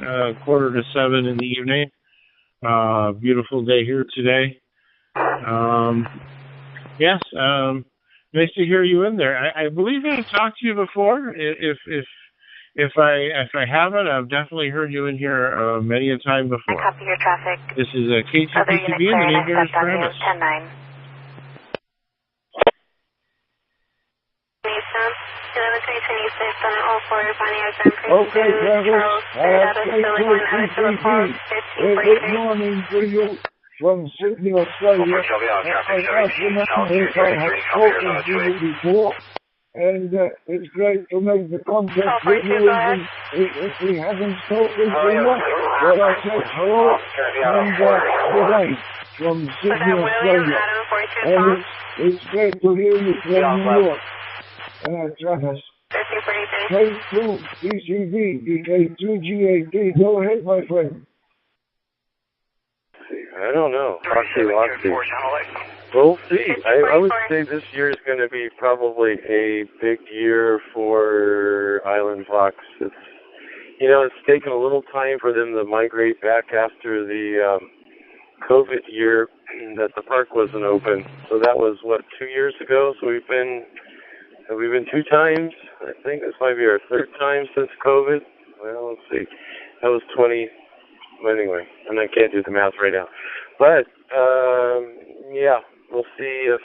6:45 in the evening. Beautiful day here today. Yes, nice to hear you in there. I believe I've talked to you before. If I haven't, I've definitely heard you in here many a time before. I copy your traffic. This is KTPTV, and the name here is Travis. 10-9. Okay, Travis. Good morning to you from Sydney, Australia. I asked the man if I had spoken to you before, and it's great to make the contact with you if we haven't spoken to you. But I said hello and good night from Sydney, Australia. And it's great to hear you from New York. Travis. K2 DCV, DK2GAD. Go ahead, my friend. I don't know. We'll see. I would say this year is going to be probably a big year for island fox. It's taken a little time for them to migrate back after the COVID year that the park wasn't open. So that was, 2 years ago? So we've been 2 times. I think this might be our 3rd time since COVID. Well, let's see. That was 20. Anyway, and I can't do the math right now. But, yeah, we'll see if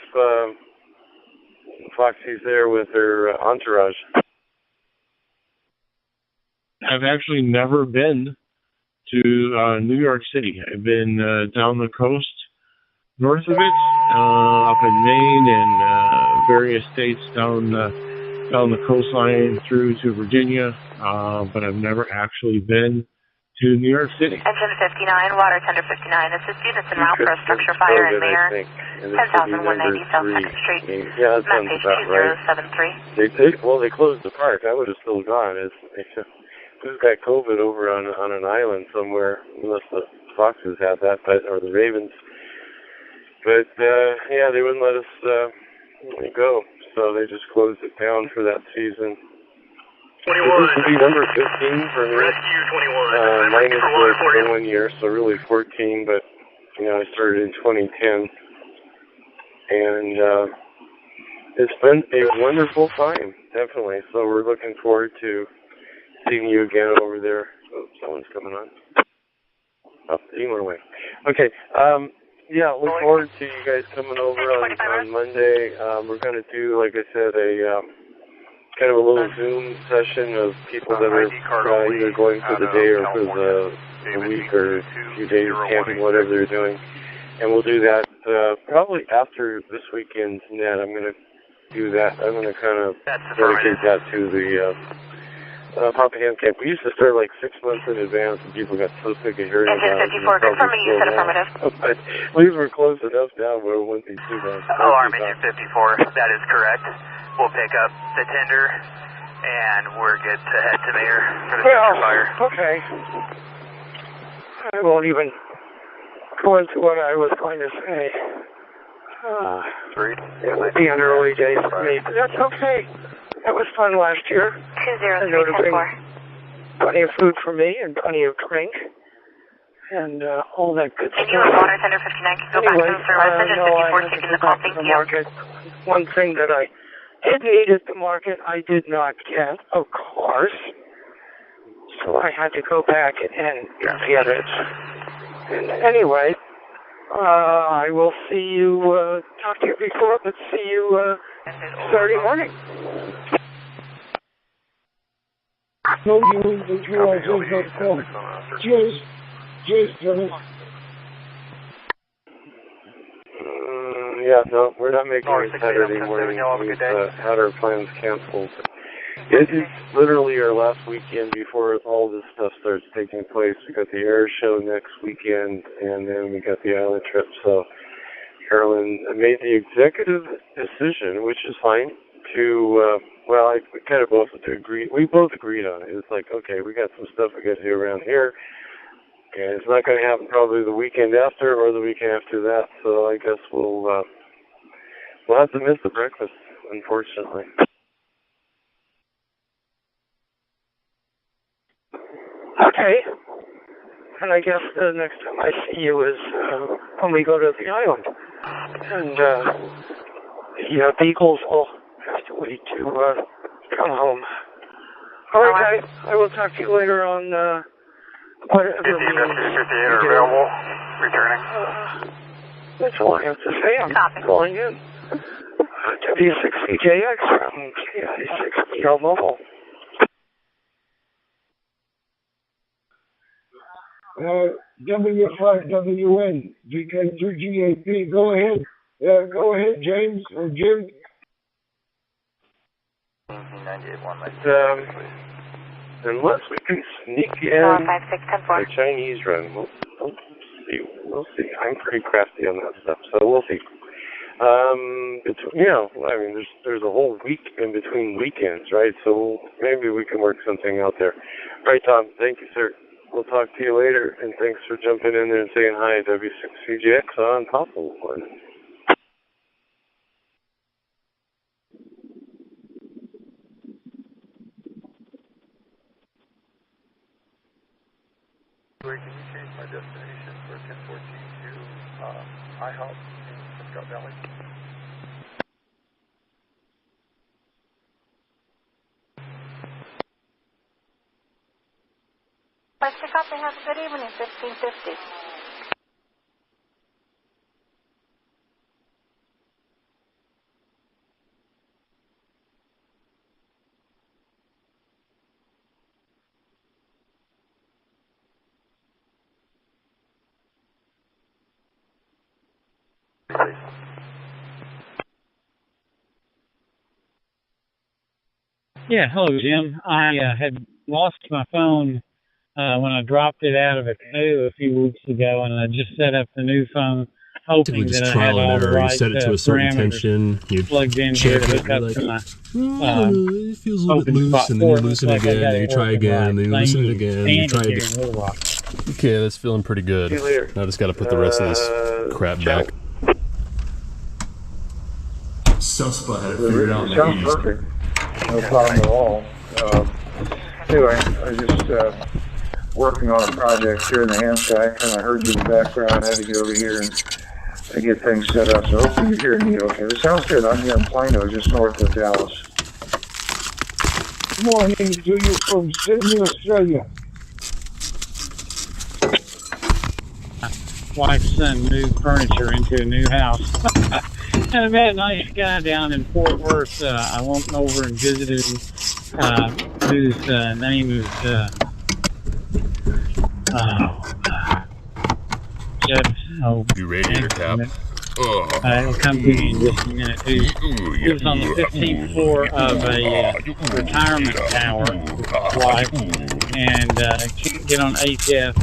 Foxy's there with her entourage. I've actually never been to New York City. I've been down the coast, north of it, up in Maine and various states down the coastline through to Virginia, but I've never actually been to New York City. Engine 59, water tender 59, assist units en route for a structure fire in Mayor, 10,190 South 2nd Street, yeah, that sounds about right. 2073. They closed the park. I would have still gone. Who's got COVID over on an island somewhere, unless the Foxes had that, or the Ravens. But, yeah, they wouldn't let us go, so they just closed it down for that season. 21. This will be number 15 for me. Rescue 21. Minus for 1 year, so really 14, but, I started in 2010. And it's been a wonderful time, definitely. So we're looking forward to seeing you again over there. Oh, someone's coming on. Oh, he went away. Okay, yeah, look forward to you guys coming over on Monday. We're going to do, like I said, a kind of a little Zoom session of people that are either going for the day or for the week or a few days camping, whatever they're doing. And we'll do that probably after this weekend's net. I'm going to do that. I'm going to kind of dedicate that to the Papa Ham Camp. We used to start like 6 months in advance, and people got so sick of hearing about it. Engine 54, confirming you said affirmative. But we were close enough now where it wouldn't be too bad. Alarm Engine 54, that is correct. We'll pick up the tender, and we're good to head to Mayor for the structure fire. Okay. I won't even go into what I was going to say. It would be an early day for me, but that's okay. That was fun last year. 20310-4. Plenty of food for me and plenty of drink and all that good stuff. And you and water tender 59 can go back to the service. Engine 54 taking the call. Thank you. Market. One thing that I did need at the market, I did not get, of course. So I had to go back and get it. And anyway, I will see you, talk to you before, but see you Saturday morning. Told you that you are just not Cheers. Cheers, Travis. Yeah, no, we're not making it Saturday morning. We've had our plans canceled. It is literally our last weekend before all this stuff starts taking place. We got the air show next weekend, and then we got the island trip. So Carolyn made the executive decision, which is fine, to, we kind of both agreed. We both agreed on it. It's like, okay, we got some stuff we got to do around here. And it's not going to happen probably the weekend after or the weekend after that. So I guess we'll have to miss the breakfast, unfortunately. Okay. and I guess the next time I see you is when we go to the island. And the Beagles will have to wait to come home. All right, guys. I will talk to you later on whatever. Is the investigator available? Returning. That's all I have to say. I'm calling in. W6CJX from KI6 Mobile. W5WN, GK2GAP, go ahead. Go ahead, James or Jim. Unless we can sneak in the Chinese run, we'll see. I'm pretty crafty on that stuff, so we'll see. I mean, there's a whole week in between weekends, right? So maybe we can work something out there. Right, Tom? Thank you, sir. We'll talk to you later, and thanks for jumping in there and saying hi, W6CGX on top of one. Can you change my destination for 1014 to IHOP in Prescott Valley? Let's pick up and have a good evening, 1550. Yeah, hello, Jim. I had lost my phone when I dropped it out of a canoe a few weeks ago, and I just set up the new phone, hoping that I had all the right you set it to a certain tension, you plugged in here to hook up to my it feels a little bit loose, and then you loosen it again, and you try again, and then you loosen it again, and you try again. Okay, that's feeling pretty good. Now I just got to put the rest of this crap back. Suspa had it figured out in the 80s. Sounds perfect. No problem at all. Anyway, I was just working on a project here in the Hampshire, and I heard you in the background. I had to get over here and get things set up. So hopefully you're hearing me okay. It sounds good. I'm here in Plano, just north of Dallas. Good morning to you from Sydney, Australia. My wife's son moved furniture into a new house. And I met a nice guy down in Fort Worth. I went over and visited him, whose name is Jeff. Oh, You radiator cap. I'll come to you in just a minute. He lives on the 15th floor of a retirement tower with his wife, and can't get on HF.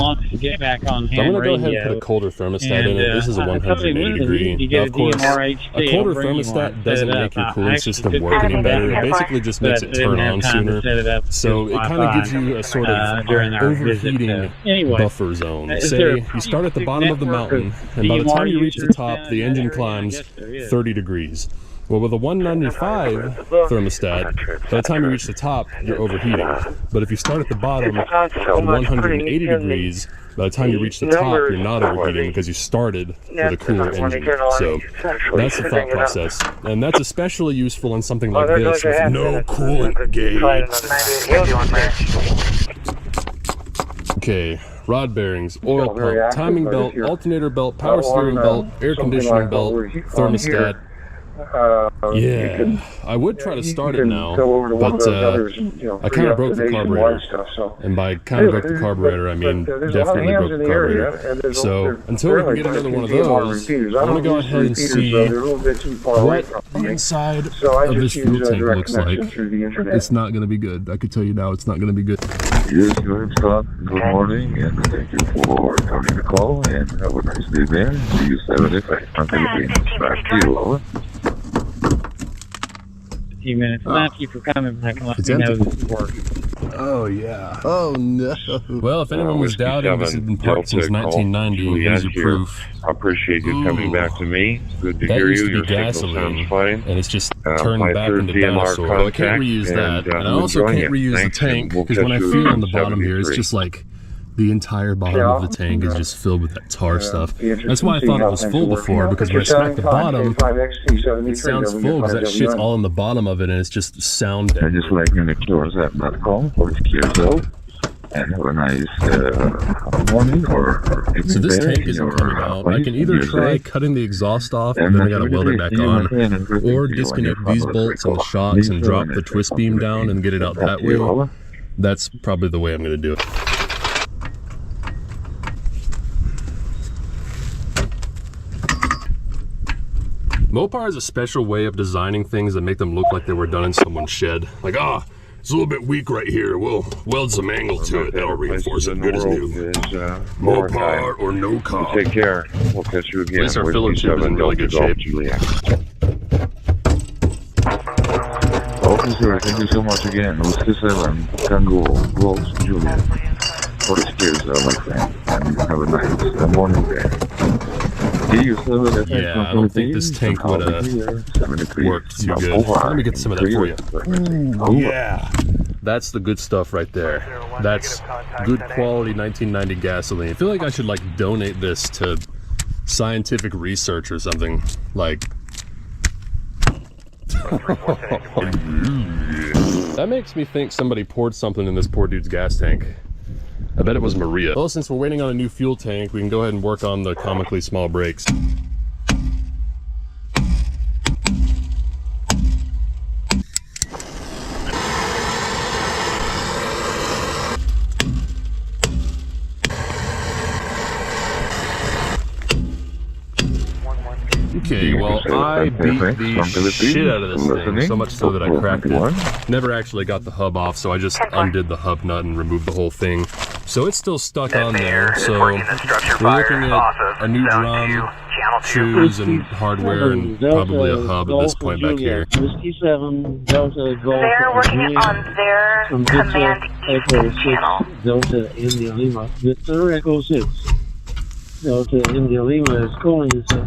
Longs to get back on ham I'm going to go radio. ahead and put a colder thermostat in it. This is a 180 degree. Now, of course, a colder thermostat doesn't make your cooling system work any better. It basically just makes it turn on sooner. So it kind of gives you a sort of overheating buffer zone. Say you start at the bottom of the mountain, and by the time you reach the top, the engine climbs 30 degrees. Well, with a 195 thermostat, by the time you reach the top, you're overheating. But if you start at the bottom at 180 degrees, by the time you reach the top, you're not overheating because you started with a cooler engine. So that's the thought process. And that's especially useful in something like this with no coolant gauge. Okay, rod bearings, oil pump, timing belt, alternator belt, power steering belt, air conditioning belt, thermostat. Yeah, I would try to start it now, but I kind of broke the carburetor, and by kind of broke the carburetor, I mean definitely broke the carburetor. So until we can get another one of those, I'm going to go ahead and see what the inside of this fuel tank looks like. It's not going to be good. I can tell you now, it's not going to be good. Yes, good, Scott. Good morning, and thank you for coming the call, and have a nice day, man. See you 75 on Philippines. Back to you, over. Minutes. Thank you for coming back and letting me know this is working. Oh, yeah. Oh, no. Well, if anyone was doubting this had been parked since 1990, here's your proof. I appreciate you coming back to me. Good to hear you. Your signal sounds fine. And it's just turned back into dinosaur. Well, I can't reuse that. And I also can't reuse the tank, because when I feel on the bottom here, it's just like the entire bottom of the tank is just filled with that tar stuff. That's why I thought it was full before, because when I smack the bottom, it sounds full, because that shit's all in the bottom of it, and it's just sound. I just like in the close that call for the QSO. And have a nice morning or so this tank isn't coming out. I can either try cutting the exhaust off and then I gotta weld it back on, or disconnect these bolts and the shocks and drop the twist beam down and get it out that way. That's probably the way I'm gonna do it. Mopar is a special way of designing things that make them look like they were done in someone's shed. Like, it's a little bit weak right here. We'll weld some angle to it. That'll reinforce it good as new. Mopar or no car. Take care. We'll catch you again. At least our filler tube is in really good shape. Okay, sir. Thank you so much again. Whiskey 7, Tango, Wolves, Juliet. For the skiers, my friend. And have a nice morning day. Yeah, I don't think this tank would work too good. Let me get some of that for you. Yeah, that's the good stuff right there. That's good quality 1990 gasoline. I feel like I should like donate this to scientific research or something. Like, that makes me think somebody poured something in this poor dude's gas tank. I bet it was Maria. Well, since we're waiting on a new fuel tank, we can go ahead and work on the comically small brakes. Okay, well, I beat the shit out of this thing, so much so that I cracked it. Never actually got the hub off, so I just undid the hub nut and removed the whole thing. So it's still stuck on there, so we're looking at a new drum, shoes, and hardware, and probably a hub at this point back here. Whiskey 7, Delta, Golf. They're working on their command Echo 6, Delta, India, Lima. Victor, Echo 6. Delta, India, Lima is calling you, sir.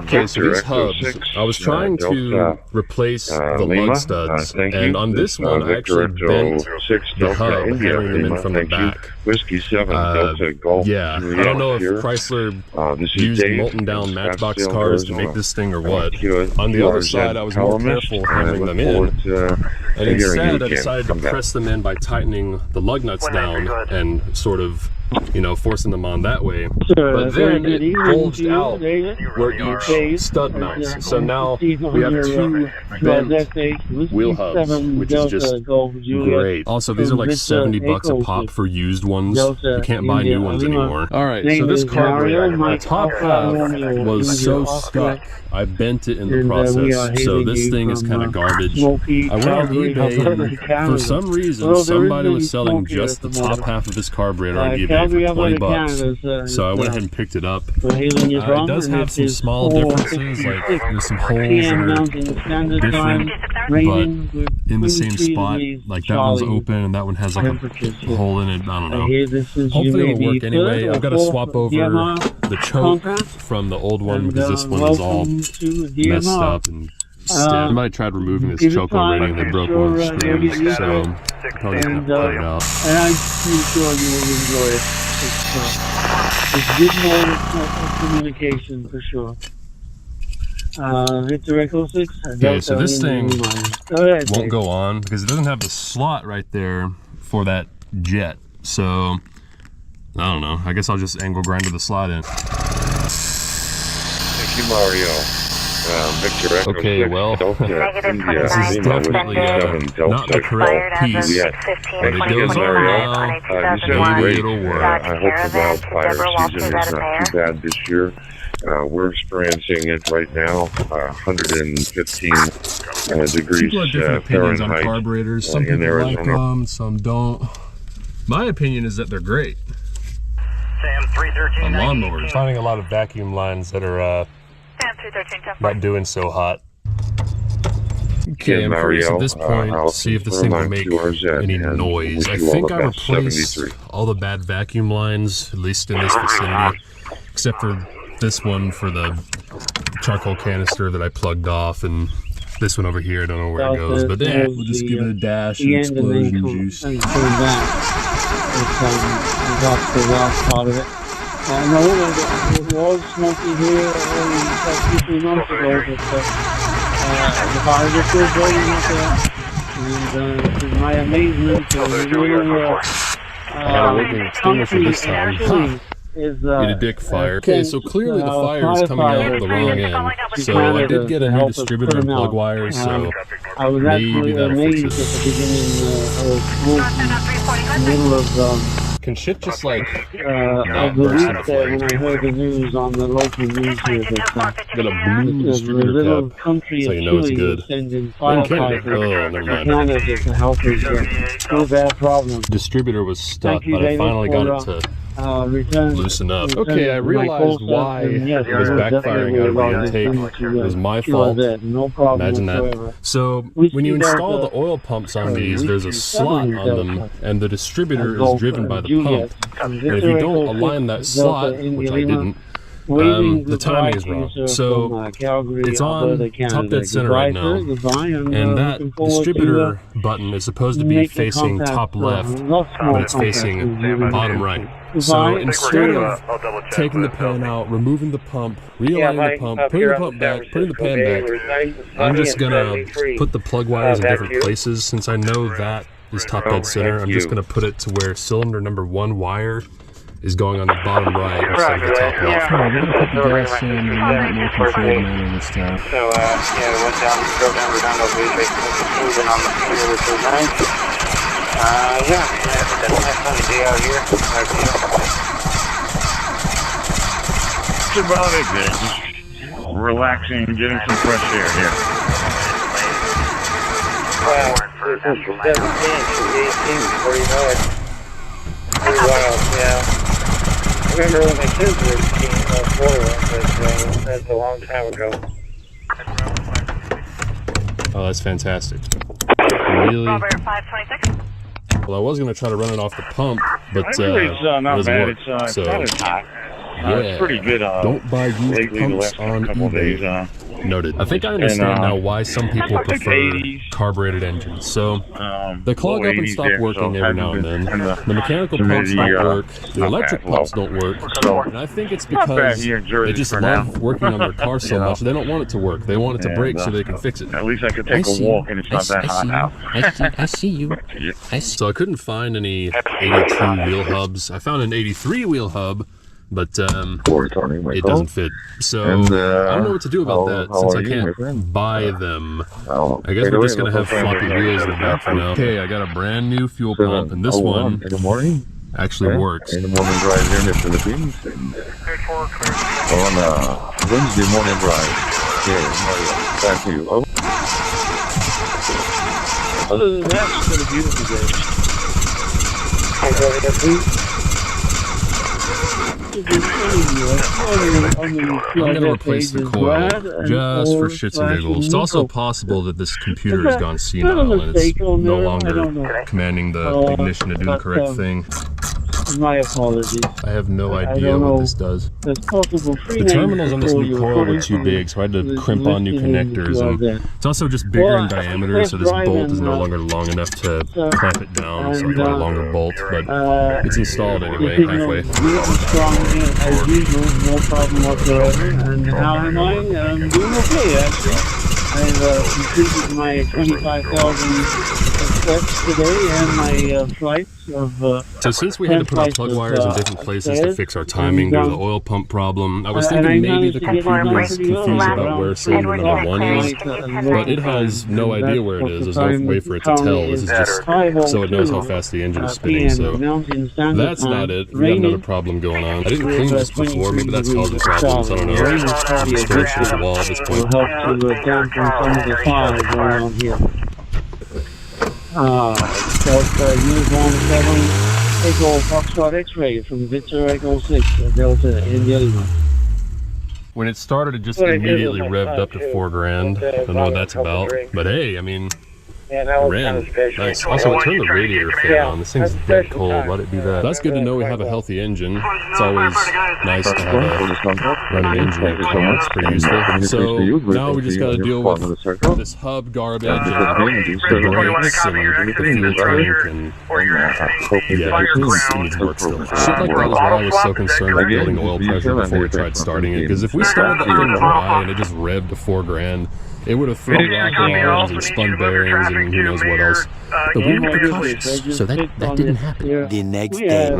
Okay, so these hubs, I was trying to replace the lug studs, and on this one I actually bent the hub, hammering them in from the back. Yeah, I don't know if Chrysler used molten down Matchbox cars to make this thing or what. On the other side, I was more careful hammering them in, and instead I decided to press them in by tightening the lug nuts down and sort of, you know, forcing them on that way. But then it bulged out where each stud mounts. So now we have two bent wheel hubs, which is just great. Also, these are like $70 a pop for used ones. You can't buy new ones anymore. Alright, so this carburetor, the top half was so stuck, I bent it in the process. So this thing is kind of garbage. I went on eBay. For some reason, somebody was selling just the top half of this carburetor on eBay for $20. So I went ahead and picked it up. It does have some small differences, like there's some holes that are different, but in the same spot. Like that one's open and that one has like a hole in it. I don't know. Hopefully it'll work anyway. I've got to swap over the choke from the old one because this one is all messed up and stiff. Somebody tried removing this choke already and they broke one of the screws, so probably just gonna cut it out. And I'm pretty sure you will enjoy it. It's good mode of communication for sure. Victor Echo 6. Okay, so this thing won't go on because it doesn't have the slot right there for that jet. So I don't know. I guess I'll just angle grind the slot in. Thank you, Mario. Victor Echo okay, well, this is definitely not the correct piece, but it goes over now. Maybe it'll work. I hope the wildfire season is not too bad this year. We're experiencing it right now, 115 degrees People have different opinions on Fahrenheit carburetors. Some people like them, some don't. My opinion is that they're great. on lawnmowers. Finding a lot of vacuum lines that are not doing so hot. Okay, I'm curious at this point, see if this thing will make any noise. I think I replaced all the bad vacuum lines, at least in this vicinity, except for this one for the charcoal canister that I plugged off, and this one over here, I don't know where it goes, but yeah, we'll just give it a dash of explosion juice. And turn back. Got the last part of it. I know it was smoky here like 2-3 months ago, but the fire just goes burning up there. And to my amazement, extinguisher this time. Need a dick fire. Okay, so clearly the fire is coming out the wrong end. So I did get a new distributor and plug wires, so maybe that'll fix it. At the beginning of can shit just like of the week there when I heard the news on the local news here that got a blue distributor cup, so you know it's good. Sending firefighters oh, never mind. Canada to help us. No bad problem. Distributor was stuck, but I finally got it to loosen up. Okay, I realized why it was backfiring out of the intake. It was my fault. Imagine that. So when you install the oil pumps on these, there's a slot on them, and the distributor is driven by the pump. And if you don't align that slot, which I didn't, the timing is wrong. So it's on top dead center right now, and that distributor button is supposed to be facing top left, but it's facing bottom right. So instead of taking the pan out, removing the pump, realigning the pump, putting the pump back, putting the pan back, I'm just gonna put the plug wires in different places. Since I know that is top dead center, I'm just gonna put it to where cylinder number 1 wire is going on the bottom right instead of the top left. We're going to put the gas in and a little bit more controlled manner this time. So, yeah, we went down, drove down Redondo Beach, moving on the pier, which was nice. Yeah, that's a nice sunny day out here. It's about it, man. Just relaxing and getting some fresh air here. Well, this is 17 to 18 before you know it. Pretty wild, yeah. I remember when my kids were 18, but that's a long time ago. Oh, that's fantastic. Really? Well, I was going to try to run it off the pump, but it's not bad. It's not as hot. Yeah, it's pretty good. Don't buy used pumps on eBay. Noted. I think I understand now why some people prefer carbureted engines. So they clog up and stop working every now and then. The mechanical pumps don't work. The electric pumps don't work. And I think it's because they just love working on their car so much. They don't want it to work. They want it to break so they can fix it. At least I could take a walk and it's not that hot out. I see you. So I couldn't find any 82 wheel hubs. I found an 83 wheel hub, but it doesn't fit. So I don't know what to do about that since I can't buy them. I guess we're just going to have floppy wheels in the back for now. Okay, I got a brand new fuel pump, and this one actually works. In the morning drive here in the Philippines. On Wednesday morning drive. Okay, back to you. Other than that, it's been a beautiful day. I'm going to replace the coil just for shits and giggles. It's also possible that this computer has gone senile and it's no longer commanding the ignition to do the correct thing. My apologies. I have no idea what this does. The terminals on this new coil were too big, so I had to crimp on new connectors. And it's also just bigger in diameter, so this bolt is no longer long enough to clamp it down, so I got a longer bolt. But it's installed anyway, halfway. As usual, no problem whatsoever. And how am I? I'm doing okay, actually. I've completed my 25,000 steps today and my flights of so since we had to put our plug wires in different places to fix our timing due to the oil pump problem, I was thinking maybe the computer is confused about where cylinder number 1 is, but it has no idea where it is. There's no way for it to tell. This is just so it knows how fast the engine is spinning, so that's not it. We got another problem going on. I didn't clean this before, maybe that's causing problems, I don't know. I'm staring at the wall at this point. Will help to dampen some of the fire going on here. Uniform 7 Echo Foxtrot X-ray from Victor Echo 6, Delta India Lima. When it started, it just immediately revved up to 4 grand. I don't know what that's about, but hey, I mean, Yeah, that was ran. kind of special. Nice. Also, it turned the radiator fan on. This thing's dead cold. Let it do that. That's good to know we have a healthy engine. It's always nice to have a running engine in the car. It's pretty useful. So now we just got to deal with this hub garbage and the brakes and the fuel tank and yeah, it needs work still. Shit like that is why I was so concerned with building oil pressure before we tried starting it. Because if we started that thing dry and it just revved to 4 grand, it would have thrown rock alarms and spun bearings and who knows what else. But we were precautious, so that didn't happen. The next day. 4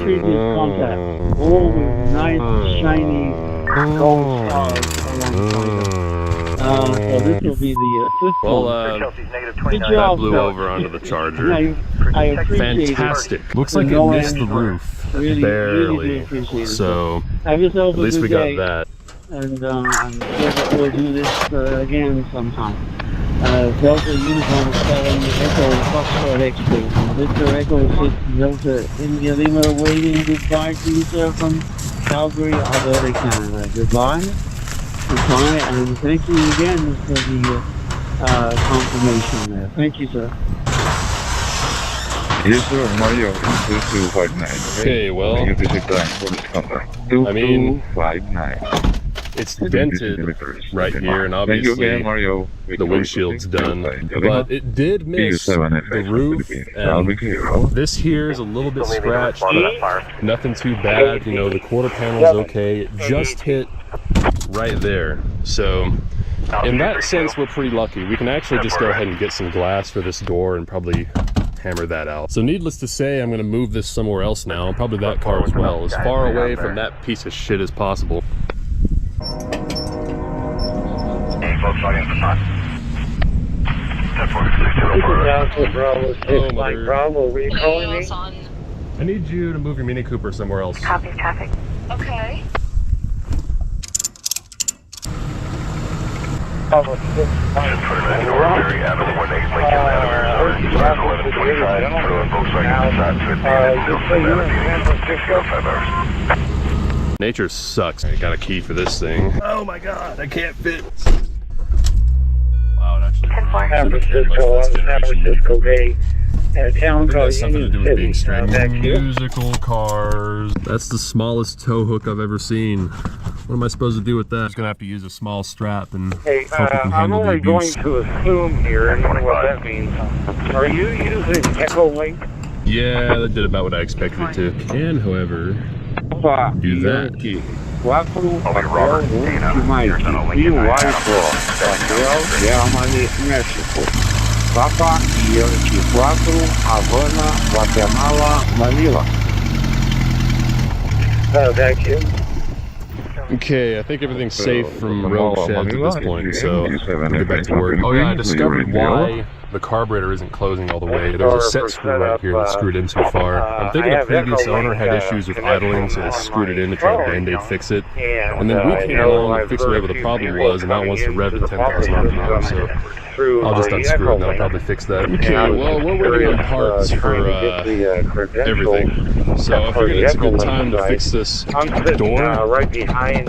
previous contacts, all with nice, shiny gold stars alongside them. So this will be the fifth one. Good job, that blew over onto the Charger. I appreciate Fantastic. it. Looks like it missed the roof. Really, Barely. really appreciate it. So have yourself at a least good we got day. that. And I'm sure that we'll do this again sometime. Delta Uniform spelling Echo Foxtrot X-ray from Victor Echo 6 Delta India Lima waiting goodbye to you, sir, from Calgary, Alberta, Canada. Goodbye, and thank you again for the confirmation there. Thank you, sir. Yes, sir, Mario, 2259. Okay, well, You can take time for this contact. I mean, 2259. it's dented right here, and obviously Mario. the windshield's done, but it did miss the roof, and this here is a little bit scratched, but nothing too bad. You know, the quarter panel's okay. It just hit right there. So in that sense, we're pretty lucky. We can actually just go ahead and get some glass for this door and probably hammer that out. So needless to say, I'm going to move this somewhere else now, probably that car as well, as far away from that piece of shit as possible. Bravo 6, Mike Bravo, were you calling me? I need you to move your Mini Cooper somewhere else. Copy traffic. Okay. Bravo 6, Nature sucks. I got a key for this thing. Oh my god, I can't fit. Wow, it actually San Francisco Bay. And a town called something to do with being strange. back here. Musical cars. That's the smallest tow hook I've ever seen. What am I supposed to do with that? I'm just gonna have to use a small strap and Hey, hope it can I'm handle the only going abuse. to assume here, and what that means. Are you using Echo Link? Yeah, that did about what I expected it to. Can, however, do that. 4 papel 1 mais e o Alfa papel Germany México Papa Yankee 4 Havana Guatemala Manila. Thank you. Okay, I think everything's safe from road sheds at this point, so I'll get back to work. Oh yeah, I discovered why the carburetor isn't closing all the way. There's a set screw right here that's screwed in too far. I'm thinking the previous owner had issues with idling, so they screwed it in to try to band-aid fix it. And then we came along and fixed whatever the problem was, and now it wants to rev to 10,000 RPM, so I'll just unscrew it and that'll probably fix that. Okay, well, we're waiting on parts for everything. So I figured it's a good time to fix this door. Right behind